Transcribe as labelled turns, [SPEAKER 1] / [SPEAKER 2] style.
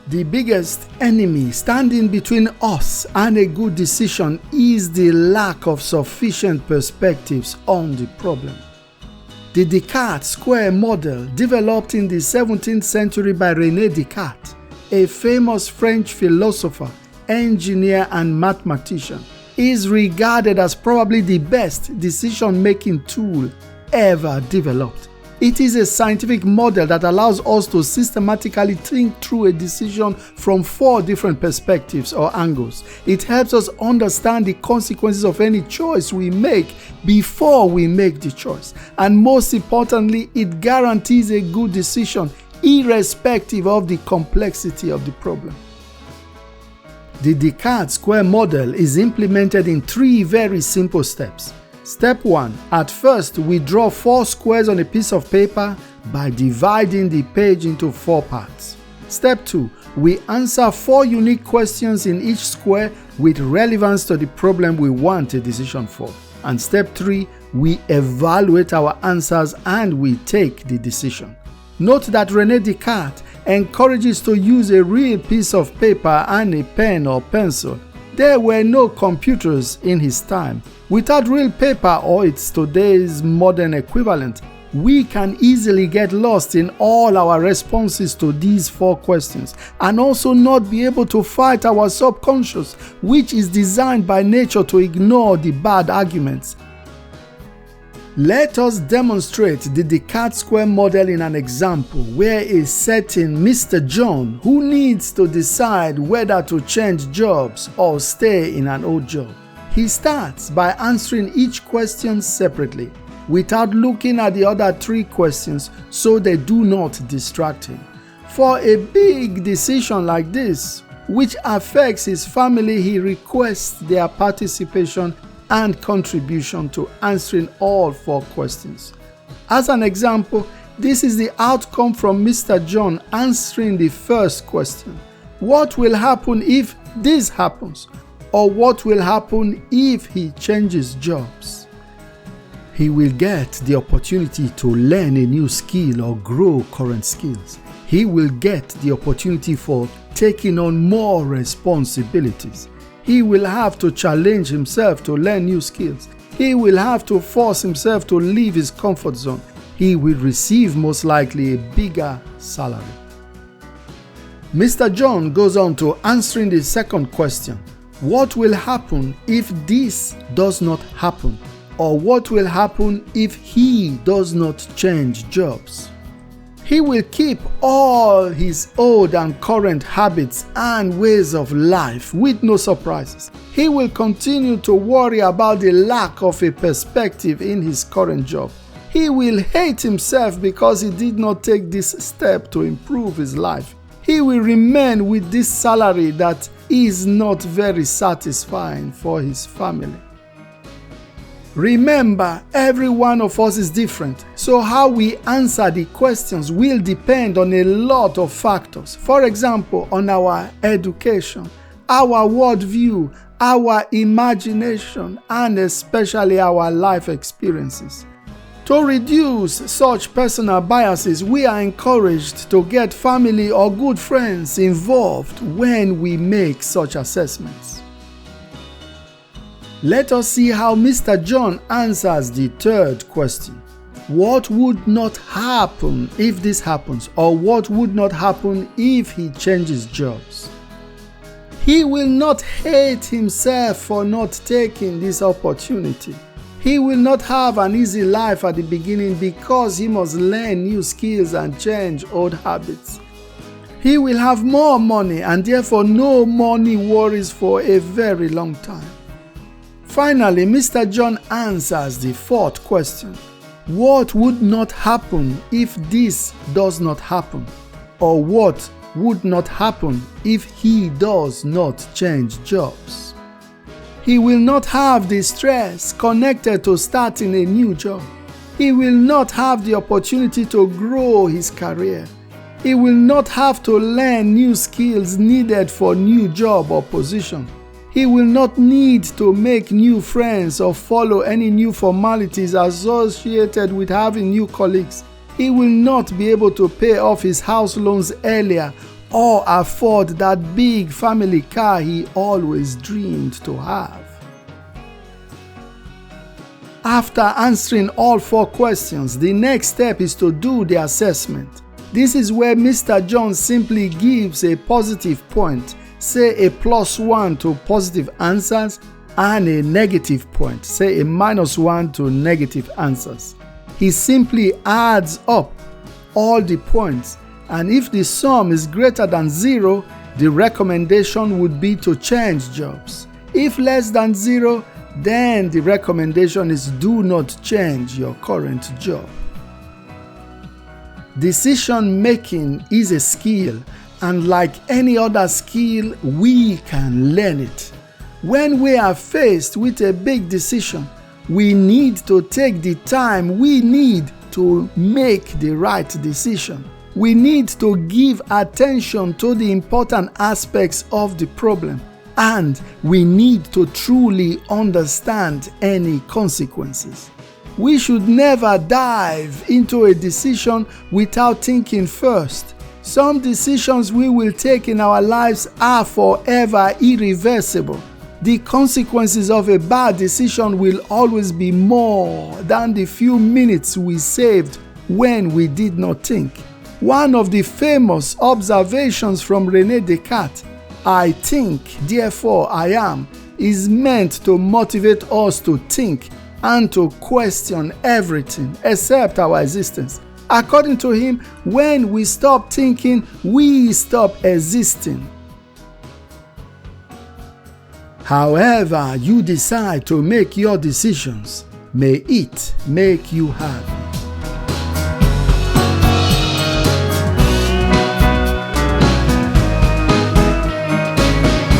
[SPEAKER 1] The biggest enemy standing between us and a good decision is the lack of sufficient perspectives on the problem. The Descartes Square model, developed in the 17th century by René Descartes, a famous French philosopher, engineer, and mathematician, is regarded as probably the best decision-making tool ever developed. It is a scientific model that allows us to systematically think through a decision from 4 different perspectives or angles. It helps us understand the consequences of any choice we make before we make the choice. And most importantly, it guarantees a good decision irrespective of the complexity of the problem. The Descartes Square model is implemented in 3 very simple steps. Step 1. At first, we draw 4 squares on a piece of paper by dividing the page into 4 parts. Step 2. We answer 4 unique questions in each square with relevance to the problem we want a decision for. And step 3. We evaluate our answers and we take the decision. Note that René Descartes encourages to use a real piece of paper and a pen or pencil. There were no computers in his time. Without real paper or its today's modern equivalent, we can easily get lost in all our responses to these 4 questions and also not be able to fight our subconscious, which is designed by nature to ignore the bad arguments. Let us demonstrate the Descartes Square model in an example where a certain Mr. John who needs to decide whether to change jobs or stay in an old job. He starts by answering each question separately without looking at the other 3 questions so they do not distract him. For a big decision like this, which affects his family, he requests their participation and contribution to answering all 4 questions. As an example, this is the outcome from Mr. John answering the first question. What will happen if this happens? Or what will happen if he changes jobs? He will get the opportunity to learn a new skill or grow current skills. He will get the opportunity for taking on more responsibilities. He will have to challenge himself to learn new skills. He will have to force himself to leave his comfort zone. He will receive most likely a bigger salary. Mr. John goes on to answering the second question. What will happen if this does not happen? Or what will happen if he does not change jobs? He will keep all his old and current habits and ways of life with no surprises. He will continue to worry about the lack of a perspective in his current job. He will hate himself because he did not take this step to improve his life. He will remain with this salary that is not very satisfying for his family. Remember, every one of us is different, so how we answer the questions will depend on a lot of factors. For example, on our education, our worldview, our imagination, and especially our life experiences. To reduce such personal biases, we are encouraged to get family or good friends involved when we make such assessments. Let us see how Mr. John answers the third question. What would not happen if this happens? Or what would not happen if he changes jobs? He will not hate himself for not taking this opportunity. He will not have an easy life at the beginning because he must learn new skills and change old habits. He will have more money and therefore no money worries for a very long time. Finally, Mr. John answers the fourth question. What would not happen if this does not happen? Or what would not happen if he does not change jobs? He will not have the stress connected to starting a new job. He will not have the opportunity to grow his career. He will not have to learn new skills needed for new job or position. He will not need to make new friends or follow any new formalities associated with having new colleagues. He will not be able to pay off his house loans earlier or afford that big family car he always dreamed to have. After answering all 4 questions, the next step is to do the assessment. This is where Mr. John simply gives a positive point, say a +1 to positive answers, and a negative point, say a -1 to negative answers. He simply adds up all the points, and if the sum is greater than 0, the recommendation would be to change jobs. If less than 0, then the recommendation is do not change your current job. Decision making is a skill, and like any other skill, we can learn it. When we are faced with a big decision, we need to take the time we need to make the right decision. We need to give attention to the important aspects of the problem, and we need to truly understand any consequences. We should never dive into a decision without thinking first. Some decisions we will take in our lives are forever irreversible. The consequences of a bad decision will always be more than the few minutes we saved when we did not think. One of the famous observations from René Descartes, "I think, therefore I am," is meant to motivate us to think and to question everything except our existence. According to him, when we stop thinking, we stop existing. However you decide to make your decisions, may it make you happy.